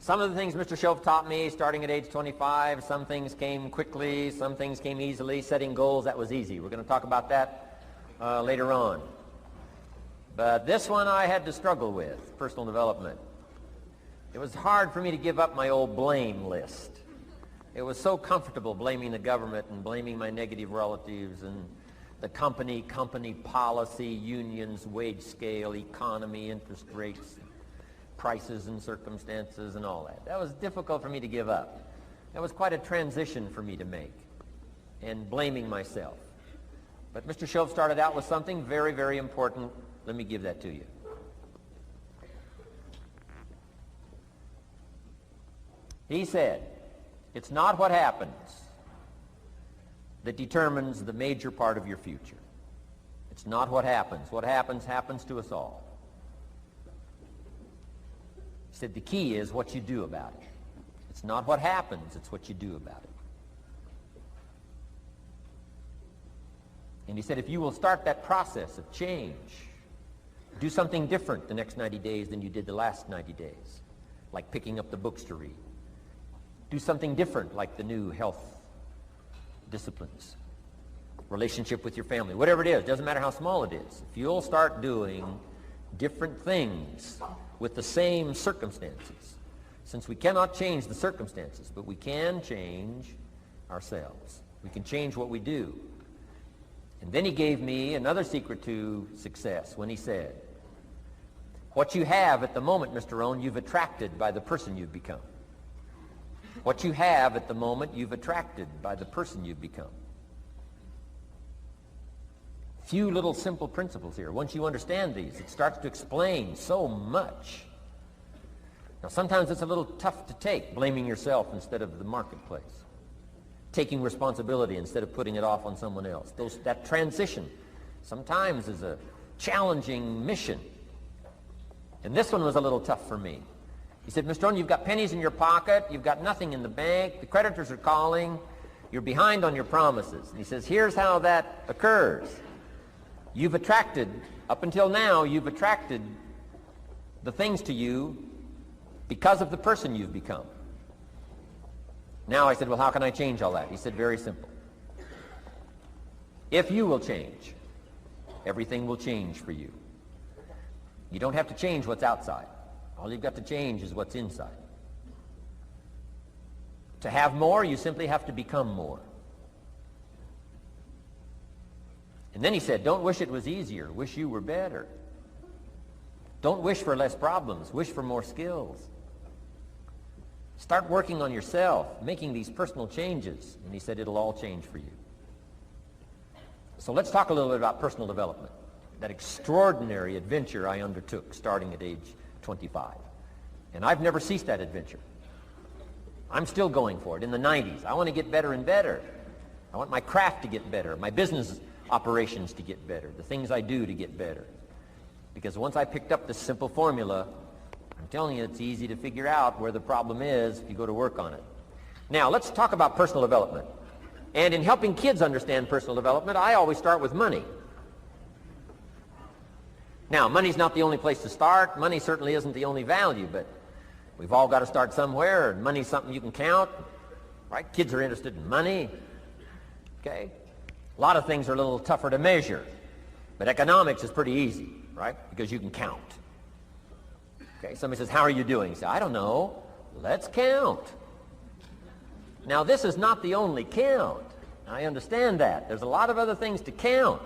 Some of the things Mr. Shoaff taught me starting at age 25, some things came quickly, some things came easily. Setting goals, that was easy. We're going to talk about that later on. But this one I had to struggle with, personal development. It was hard for me to give up my old blame list. It was so comfortable blaming the government and blaming my negative relatives and the company policy, unions, wage scale, economy, interest rates, prices and circumstances and all that. That was difficult for me to give up. That was quite a transition for me to make, and blaming myself. But Mr. Shoaff started out with something very, very important. Let me give that to you. He said, it's not what happens that determines the major part of your future. It's not what happens. What happens, happens to us all. He said the key is what you do about it. It's not what happens, it's what you do about it. And he said if you will start that process of change, do something different the next 90 days than you did the last 90 days, like picking up the books to read. Do something different like the new health disciplines, relationship with your family, whatever it is, doesn't matter how small it is. If you'll start doing different things with the same circumstances, since we cannot change the circumstances, but we can change ourselves. We can change what we do. And then he gave me another secret to success when he said, what you have at the moment, Mr. Rohn, you've attracted by the person you've become. What you have at the moment, you've attracted by the person you've become. Few little simple principles here. Once you understand these, it starts to explain so much. Now, sometimes it's a little tough to take, blaming yourself instead of the marketplace, taking responsibility instead of putting it off on someone else. That transition sometimes is a challenging mission. And this one was a little tough for me. He said, Mr. Rohn, you've got pennies in your pocket, you've got nothing in the bank, the creditors are calling, you're behind on your promises. And he says, here's how that occurs. You've attracted, up until now, you've attracted the things to you because of the person you've become. Now I said, well, how can I change all that? He said, very simple. If you will change, everything will change for you. You don't have to change what's outside. All you've got to change is what's inside. To have more, you simply have to become more. And then he said, don't wish it was easier. Wish you were better. Don't wish for less problems. Wish for more skills. Start working on yourself, making these personal changes. And he said, it'll all change for you. So let's talk a little bit about personal development. That extraordinary adventure I undertook starting at age 25. And I've never ceased that adventure. I'm still going for it. In the 90s, I want to get better and better. I want my craft to get better, my business operations to get better, the things I do to get better. Because once I picked up this simple formula, I'm telling you, it's easy to figure out where the problem is if you go to work on it. Now, let's talk about personal development. And in helping kids understand personal development, I always start with money. Now, money's not the only place to start. Money certainly isn't the only value, but we've all got to start somewhere, and money's something you can count, right? Kids are interested in money, okay? A lot of things are a little tougher to measure, but economics is pretty easy, right? Because you can count. Okay, somebody says, how are you doing? You say, I don't know. Let's count. Now, this is not the only count. I understand that. There's a lot of other things to count.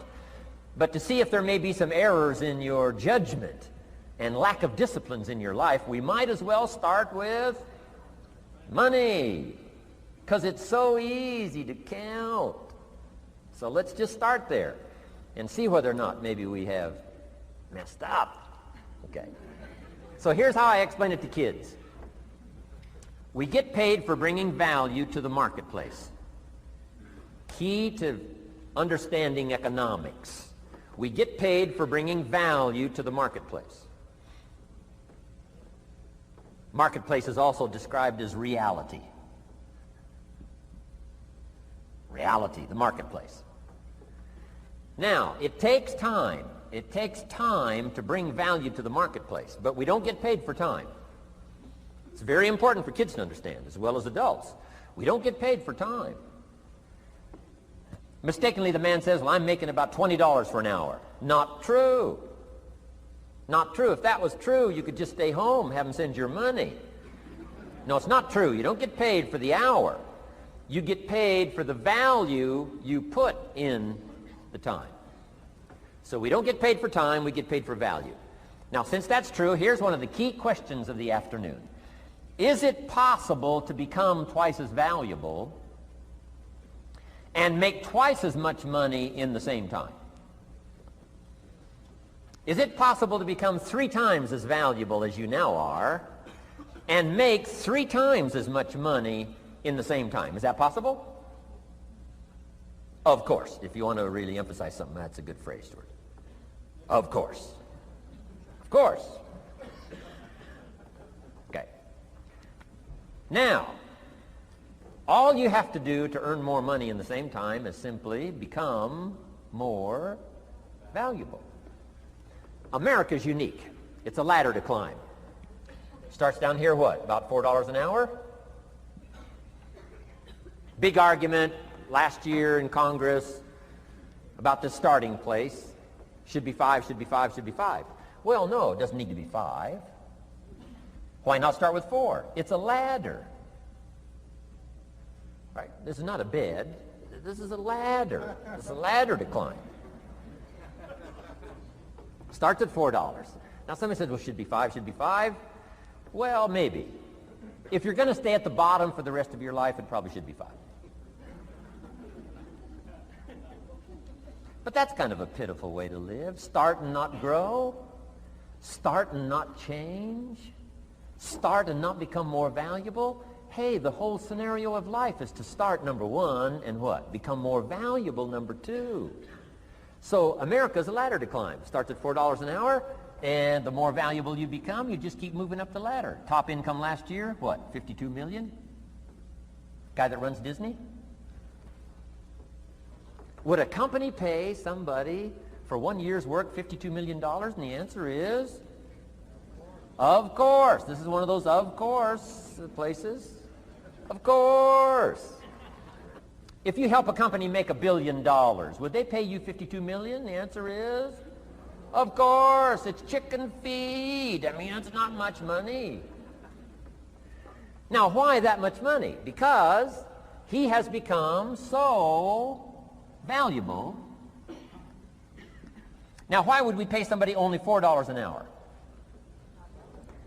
But to see if there may be some errors in your judgment and lack of disciplines in your life, we might as well start with money, because it's so easy to count. So let's just start there and see whether or not maybe we have messed up. Okay. So here's how I explain it to kids. We get paid for bringing value to the marketplace. Key to understanding economics. We get paid for bringing value to the marketplace. Marketplace is also described as reality. Reality, the marketplace. Now, it takes time. It takes time to bring value to the marketplace, but we don't get paid for time. It's very important for kids to understand as well as adults. We don't get paid for time. Mistakenly, the man says, well, I'm making about $20 for an hour. Not true. Not true. If that was true, you could just stay home, have them send your money. No, it's not true. You don't get paid for the hour. You get paid for the value you put in the time. So we don't get paid for time, we get paid for value. Now, since that's true, here's one of the key questions of the afternoon. Is it possible to become twice as valuable and make twice as much money in the same time? Is it possible to become 3 times as valuable as you now are and make 3 times as much money in the same time? Is that possible? Of course. If you want to really emphasize something, that's a good phrase, Stuart. Of course. Of course. Okay. Now, all you have to do to earn more money in the same time is simply become more valuable. America's unique. It's a ladder to climb. Starts down here, what, about $4 an hour? Big argument last year in Congress about the starting place. Should be 5, should be 5, should be 5. Well, no, it doesn't need to be 5. Why not start with 4? It's a ladder. Right? This is not a bed. This is a ladder. It's a ladder to climb. Starts at $4. Now somebody says, well, should be 5, should be 5. Well, maybe. If you're going to stay at the bottom for the rest of your life, it probably should be 5. But that's kind of a pitiful way to live. Start and not grow. Start and not change. Start and not become more valuable. Hey, the whole scenario of life is to start, number 1, and what? Become more valuable, number 2. So America's a ladder to climb. Starts at $4 an hour, and the more valuable you become, you just keep moving up the ladder. Top income last year, what, 52 million? Guy that runs Disney? Would a company pay somebody for 1 year's work $52 million? And the answer is, of course. This is one of those of course places. Of course. If you help a company make $1 billion, would they pay you $52 million? The answer is, of course. It's chicken feed. I mean, it's not much money. Now, why that much money? Because he has become so valuable. Now, why would we pay somebody only $4 an hour?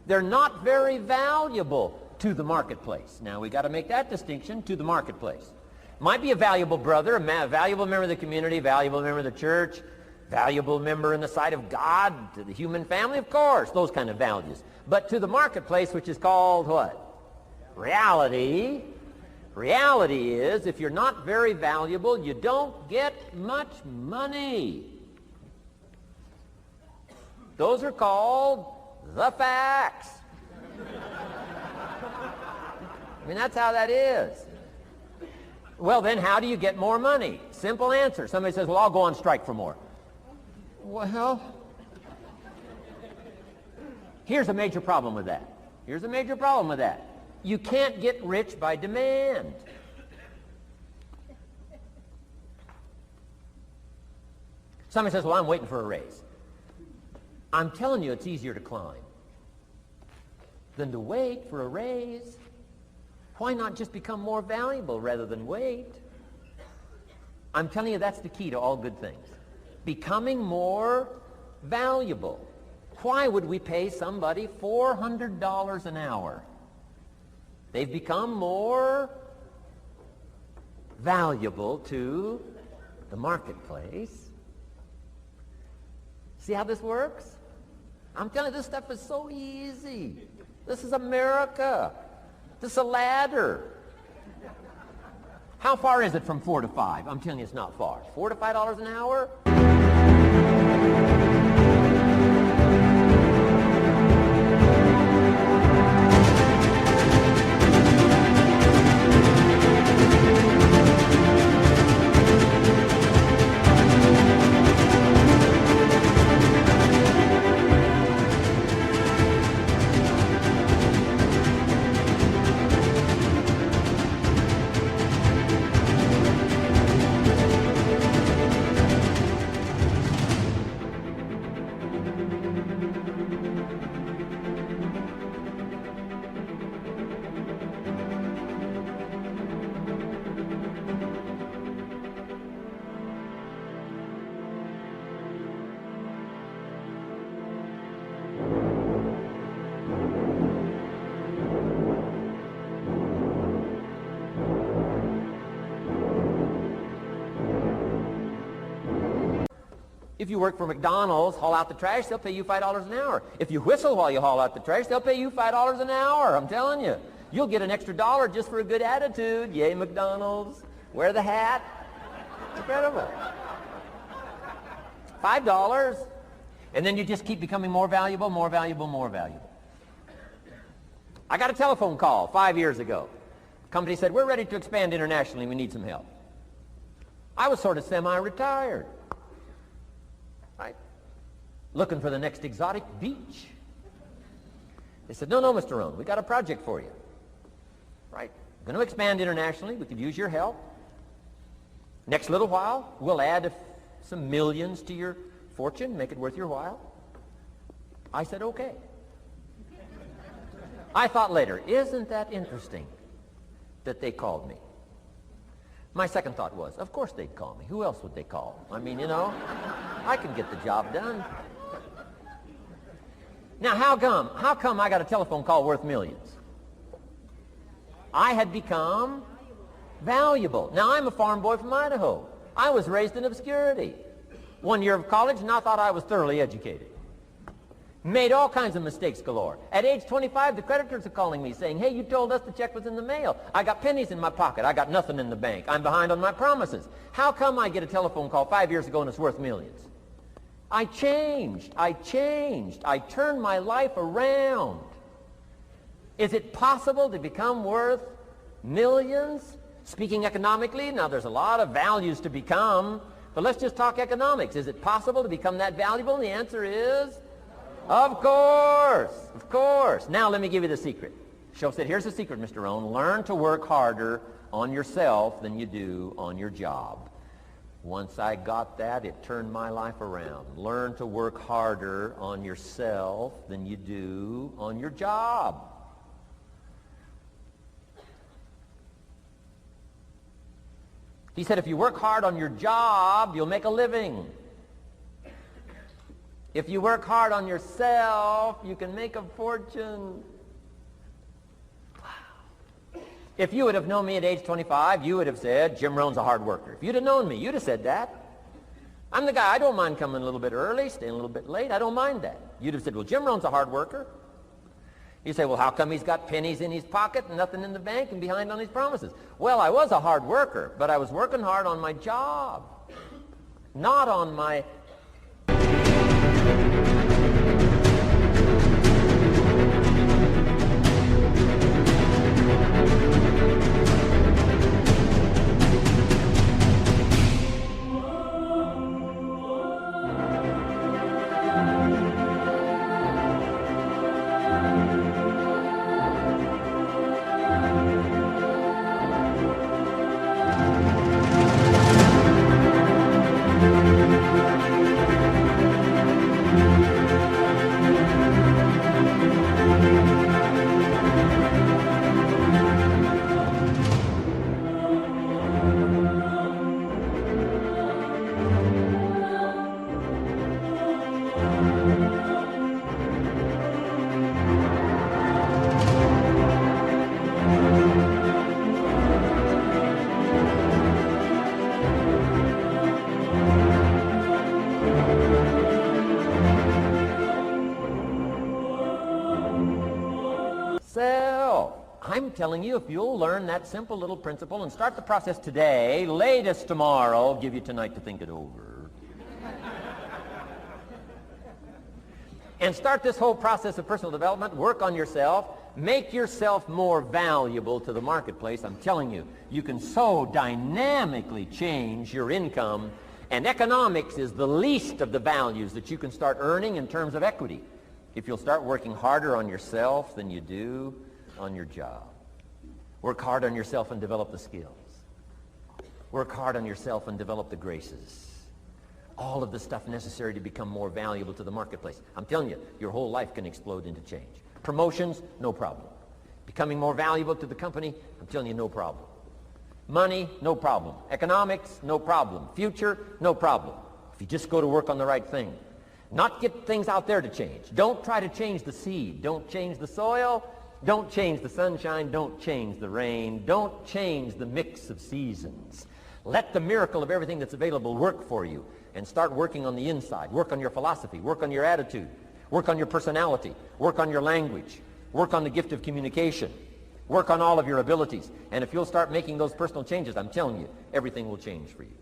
They're not very valuable to the marketplace. Now, we got to make that distinction, to the marketplace. Might be a valuable brother, a valuable member of the community, valuable member of the church, valuable member in the sight of God, to the human family, of course, those kind of values. But to the marketplace, which is called what? Reality. Reality is, if you're not very valuable, you don't get much money. Those are called the facts. I mean, that's how that is. Well, then, how do you get more money? Simple answer. Somebody says, well, I'll go on strike for more. Well, here's a major problem with that. Here's a major problem with that. You can't get rich by demand. Somebody says, well, I'm waiting for a raise. I'm telling you, it's easier to climb than to wait for a raise. Why not just become more valuable rather than wait? I'm telling you, that's the key to all good things. Becoming more valuable. Why would we pay somebody $400 an hour? They've become more valuable to the marketplace. See how this works? I'm telling you, this stuff is so easy. This is America. This is a ladder. How far is it from 4 to 5? I'm telling you, it's not far. $4 to $5 an hour? If you work for McDonald's, haul out the trash, they'll pay you $5 an hour. If you whistle while you haul out the trash, they'll pay you $5 an hour. I'm telling you. You'll get an extra $1 just for a good attitude. Yay, McDonald's. Wear the hat. Incredible. $5. And then you just keep becoming more valuable, more valuable, more valuable. I got a telephone call 5 years ago. The company said, we're ready to expand internationally. We need some help. I was sort of semi-retired. Right? Looking for the next exotic beach. They said, no, Mr. Rohn, we got a project for you. Right? We're going to expand internationally. We could use your help. Next little while, we'll add some millions to your fortune, make it worth your while. I said, okay. I thought later, isn't that interesting that they called me? My second thought was, of course they'd call me. Who else would they call? I mean, you know, I can get the job done. Now, how come I got a telephone call worth millions? I had become valuable. Now, I'm a farm boy from Idaho. I was raised in obscurity. 1 year of college, and I thought I was thoroughly educated. Made all kinds of mistakes galore. At age 25, the creditors are calling me saying, hey, you told us the check was in the mail. I got pennies in my pocket. I got nothing in the bank. I'm behind on my promises. How come I get a telephone call 5 years ago and it's worth millions? I changed. I turned my life around. Is it possible to become worth millions? Speaking economically, now there's a lot of values to become, but let's just talk economics. Is it possible to become that valuable? And the answer is, of course. Now let me give you the secret. Show said, here's the secret, Mr. Rohn. Learn to work harder on yourself than you do on your job. Once I got that, it turned my life around. Learn to work harder on yourself than you do on your job. He said, if you work hard on your job, you'll make a living. If you work hard on yourself, you can make a fortune. Wow. If you would have known me at age 25, you would have said, Jim Rohn's a hard worker. If you'd have known me, you'd have said that. I'm the guy, I don't mind coming a little bit early, staying a little bit late. I don't mind that. You'd have said, well, Jim Rohn's a hard worker. You say, well, how come he's got pennies in his pocket and nothing in the bank and behind on his promises? Well, I was a hard worker, but I was working hard on my job, not on my... I'm telling you, if you'll learn that simple little principle and start the process today, latest tomorrow, give you tonight to think it over. And start this whole process of personal development, work on yourself, make yourself more valuable to the marketplace. I'm telling you, you can so dynamically change your income, and economics is the least of the values that you can start earning in terms of equity if you'll start working harder on yourself than you do on your job. Work hard on yourself and develop the skills. Work hard on yourself and develop the graces. All of the stuff necessary to become more valuable to the marketplace. I'm telling you, your whole life can explode into change. Promotions, no problem. Becoming more valuable to the company, I'm telling you, no problem. Money, no problem. Economics, no problem. Future, no problem. If you just go to work on the right thing. Not get things out there to change. Don't try to change the seed. Don't change the soil. Don't change the sunshine. Don't change the rain. Don't change the mix of seasons. Let the miracle of everything that's available work for you. and start working on the inside. Work on your philosophy. Work on your attitude. Work on your personality. Work on your language. Work on the gift of communication. Work on all of your abilities. And if you'll start making those personal changes, I'm telling you, everything will change for you.